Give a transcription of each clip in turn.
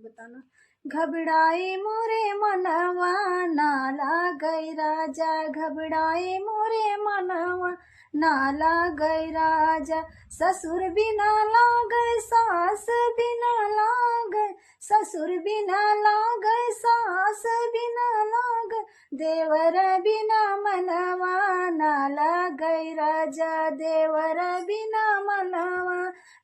बताना। घबराए मोरे मनवा ना लागै राजा, घबराए मोरे मनवा ना लागै राजा। ससुर बिना लागै सास बिना लागै, ससुर बिना लागै सास बिना लागै। देवर बिना मनवा ना लागै राजा, देवर बिना मनवा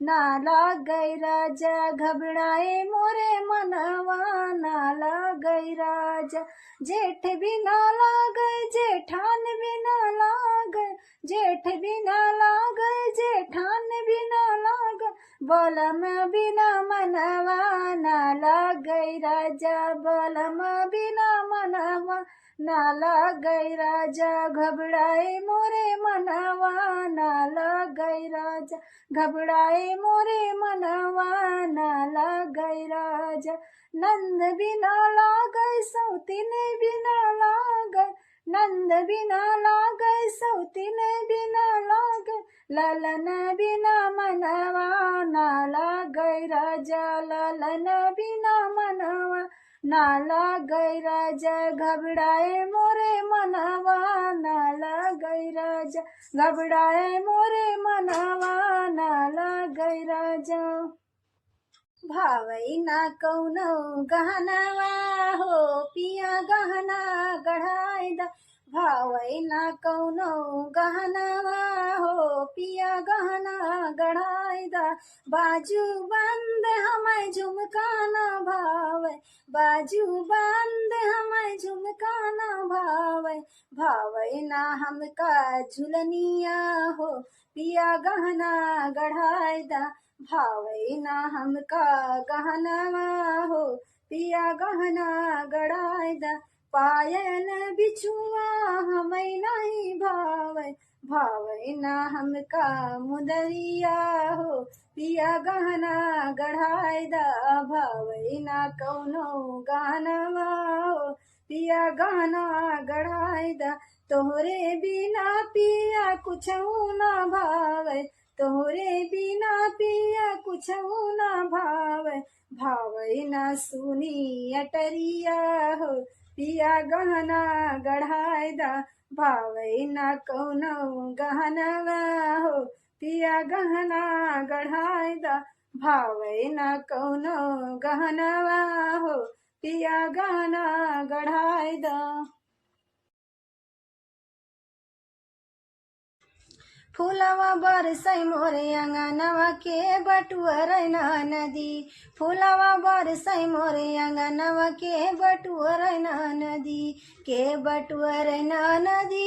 ना लागै राजा। घबराए मोरे मनवा ना लागै राजा। जेठ बिना लागै जेठान बिना लागै, जेठ बिना लागै जेठान बिना लागै। बलम बिना मनवा ना लागै राजा, बलम बिना मनवा ना लागै राजा। घबराए मोरे मनवा ना लागै राजा, घबराए मोरे मनवा ना लागै राजा। नंद बिना लागै सौतीन बिना लागै, नंद बिना लागै सौतीन बिना लागै। ललन बिना मनवा ना लागै राजा, ललन बिना मनवा ना लागै राजा। घबराए मोरे मनवा ना लागै राजा, घबराए मोरे मनवा ना लागै राजा। भावै ना कौनो गहनवा हो पिया गहना गढ़ाई दा, भावै ना कौनो गहनवा हो पिया गहना गढ़ाई दा। बाजू बंद हमें झुमका ना भावै, बाजू बंद हमें झुमका ना भावै। भावै ना हमका झुलनिया हो पिया गहना गढ़ाई दा, भावै ना हमका गहनवा हो पिया गहना गढ़ाई दा। पायल बिछुआ हमें नहीं भावै, भावै ना हमका मुदरिया हो पिया गहना गढ़ाई दा। भावै ना कौनो गहनवा हो पिया गहना गढ़ाई दा। तोहरे बिना पिया कुछऊ ना भावै, तोहरे बिना पिया कुछऊ ना भावै। भावै ना सुनी अटरिया हो पिया गहना गढ़ाई दा, भावै ना कौनो गहनवा हो पिया गहना गढ़ाई दा। भावै ना कौनो गहनवा हो पिया गहना गढ़ाई दा। फूलवा बरसै मोरे अंगनवा के बटुअर नदी, फूलवा बरसै मोरे अंगनवा के बटुअर नदी। के बटुअर नदी,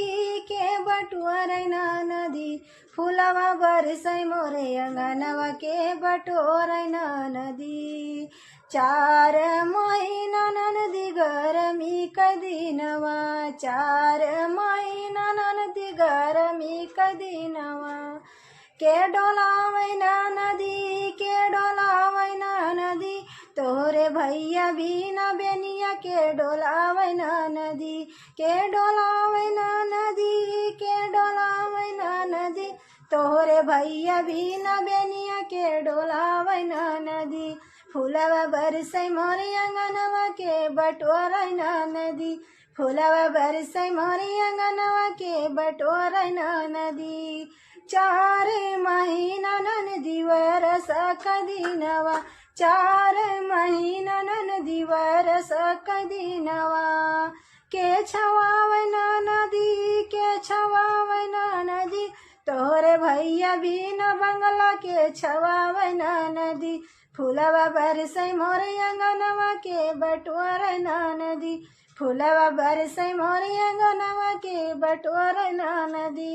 के बटुअर नदी। फूलवा बरसै मोरे अंगनवा के बटोर नदी। 4 महीना ननदी गरमी क दिनवा, 4 महीना ननदी गरमी क दिनवा। के डोलावै नदी, के डोलावै नदी। तोहरे भैया बिना बेनिया के डोलावै नदी, के डोलावै नदी, के डोलावै नदी। तोहरे भैया बिना बेनिया के डोलावै नदी। फूलवा बरसै मोरे अंगनवा के बटोरै नदी, फूलवा बरसै मोरे अंगनवा के बटोरै नदी। 4 महीना ननदी बरस क दिनवा, 4 महीना ननदी बरस क दिनवा। के छवावै नदी, के छवावै नदी। तोहरे भैया बिना बंगला के छवावै नदी। फूलवा बरसै मोरे अंगनवा के बटोरै नदी, फूलवा बरसै मोरे अंगनवा के बटोरै नदी।